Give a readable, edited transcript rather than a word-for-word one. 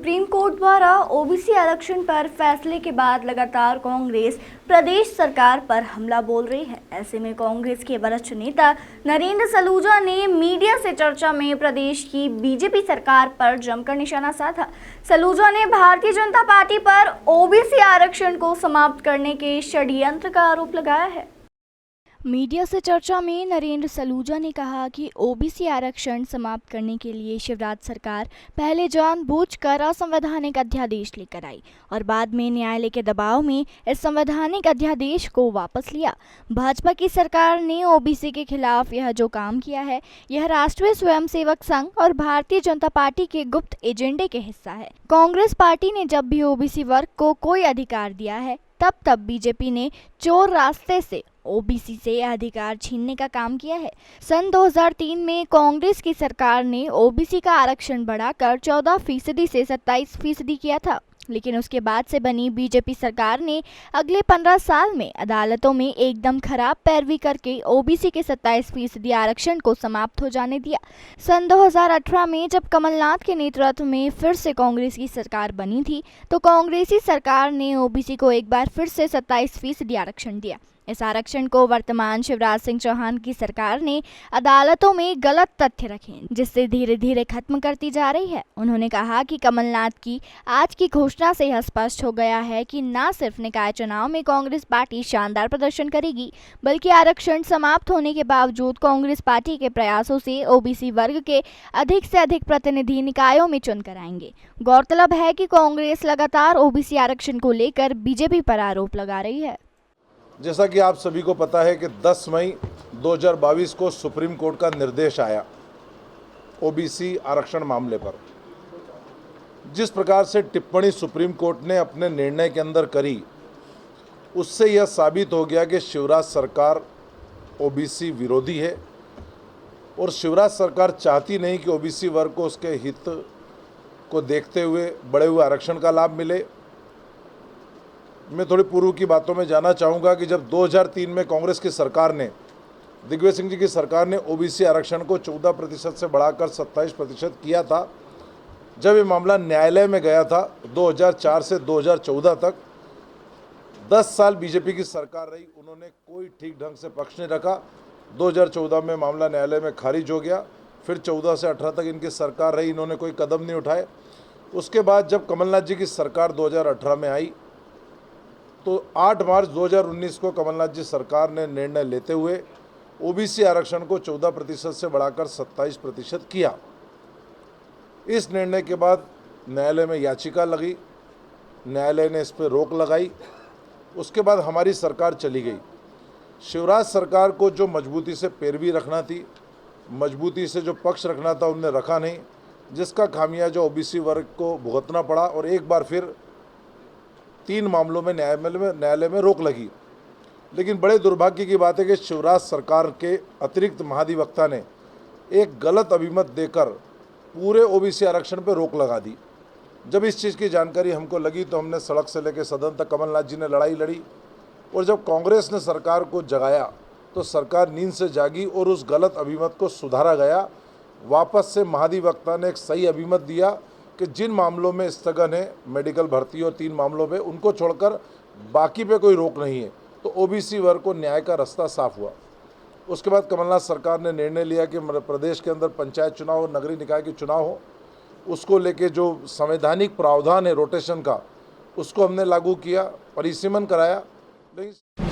Supreme court द्वारा OBC आरक्षण पर फैसले के बाद लगातार कांग्रेस प्रदेश सरकार पर हमला बोल रही है। ऐसे में कांग्रेस के वरिष्ठ नेता नरेंद्र सलूजा ने मीडिया से चर्चा में प्रदेश की बीजेपी सरकार पर जमकर निशाना साधा। सलूजा ने भारतीय जनता पार्टी पर ओबीसी आरक्षण को समाप्त करने के षड्यंत्र का आरोप लगाया है। मीडिया से चर्चा में नरेंद्र सलूजा ने कहा कि ओबीसी आरक्षण समाप्त करने के लिए शिवराज सरकार पहले जानबूझकर असंवैधानिक अध्यादेश लेकर आई और बाद में न्यायालय के दबाव में इस संवैधानिक अध्यादेश को वापस लिया। भाजपा की सरकार ने ओबीसी के खिलाफ यह जो काम किया है, यह राष्ट्रीय स्वयंसेवक संघ और भारतीय जनता पार्टी के गुप्त एजेंडे के हिस्सा है। कांग्रेस पार्टी ने जब भी ओबीसी वर्ग को कोई अधिकार दिया है, तब बीजेपी ने चोर रास्ते से ओबीसी से अधिकार छीनने का काम किया है। सन 2003 में कांग्रेस की सरकार ने ओबीसी का आरक्षण बढ़ाकर 14% से 27% किया था, लेकिन उसके बाद से बनी बीजेपी सरकार ने अगले 15 साल में अदालतों में एकदम खराब पैरवी करके ओबीसी के 27% आरक्षण को समाप्त हो जाने दिया। सन 2018 में जब कमलनाथ के नेतृत्व में फिर से कांग्रेस की सरकार बनी थी, तो कांग्रेसी सरकार ने ओबीसी को एक बार फिर से 27% आरक्षण दिया। इस आरक्षण को वर्तमान शिवराज सिंह चौहान की सरकार ने अदालतों में गलत तथ्य रखे, जिससे धीरे धीरे खत्म करती जा रही है। उन्होंने कहा कि कमलनाथ की आज की घोषणा से यह स्पष्ट हो गया है कि न सिर्फ निकाय चुनाव में कांग्रेस पार्टी शानदार प्रदर्शन करेगी, बल्कि आरक्षण समाप्त होने के बावजूद कांग्रेस पार्टी के प्रयासों से ओबीसी वर्ग के अधिक से अधिक प्रतिनिधि निकायों में चुनकर आएंगे। गौरतलब है कि कांग्रेस लगातार ओबीसी आरक्षण को लेकर बीजेपी पर आरोप लगा रही है। जैसा कि आप सभी को पता है कि 10 मई 2022 को सुप्रीम कोर्ट का निर्देश आया ओबीसी आरक्षण मामले पर। जिस प्रकार से टिप्पणी सुप्रीम कोर्ट ने अपने निर्णय के अंदर करी, उससे यह साबित हो गया कि शिवराज सरकार ओबीसी विरोधी है और शिवराज सरकार चाहती नहीं कि ओबीसी वर्ग को उसके हित को देखते हुए बढ़े हुए आरक्षण का लाभ मिले। मैं थोड़ी पूर्व की बातों में जाना चाहूँगा कि जब 2003 में कांग्रेस की सरकार ने, दिग्विजय सिंह जी की सरकार ने ओबीसी आरक्षण को 14% से बढ़ाकर 27% किया था, जब ये मामला न्यायालय में गया था 2004 से 2014 तक 10 साल बीजेपी की सरकार रही, उन्होंने कोई ठीक ढंग से पक्ष नहीं रखा। 2014 में मामला न्यायालय में खारिज हो गया। फिर 14 से 18 तक इनकी सरकार रही, इन्होंने कोई कदम नहीं उठाए। उसके बाद जब कमलनाथ जी की सरकार 2018 में आई, तो 8 मार्च 2019 को कमलनाथ जी सरकार ने निर्णय लेते हुए ओबीसी आरक्षण को 14% से बढ़ाकर 27% किया। इस निर्णय के बाद न्यायालय में याचिका लगी, न्यायालय ने इस पर रोक लगाई। उसके बाद हमारी सरकार चली गई। शिवराज सरकार को जो मजबूती से पैरवी रखना थी, मजबूती से जो पक्ष रखना था, उनने रखा नहीं, जिसका खामियाजा ओबीसी वर्ग को भुगतना पड़ा और एक बार फिर 3 मामलों में न्यायालय में रोक लगी। लेकिन बड़े दुर्भाग्य की बात है कि शिवराज सरकार के अतिरिक्त महाधिवक्ता ने एक गलत अभिमत देकर पूरे ओबीसी आरक्षण पर रोक लगा दी। जब इस चीज़ की जानकारी हमको लगी तो हमने सड़क से लेकर सदन तक कमलनाथ जी ने लड़ाई लड़ी, और जब कांग्रेस ने सरकार को जगाया तो सरकार नींद से जागी और उस गलत अभिमत को सुधारा गया। वापस से महाधिवक्ता ने एक सही अभिमत दिया कि जिन मामलों में स्थगन है, मेडिकल भर्ती और 3 मामलों में, उनको छोड़कर बाकी पे कोई रोक नहीं है, तो ओबीसी वर्ग को न्याय का रास्ता साफ हुआ। उसके बाद कमलनाथ सरकार ने निर्णय लिया कि प्रदेश के अंदर पंचायत चुनाव और नगरीय निकाय के चुनाव हो, उसको लेके जो संवैधानिक प्रावधान है रोटेशन का, उसको हमने लागू किया, परिसीमन कराया। लेकिन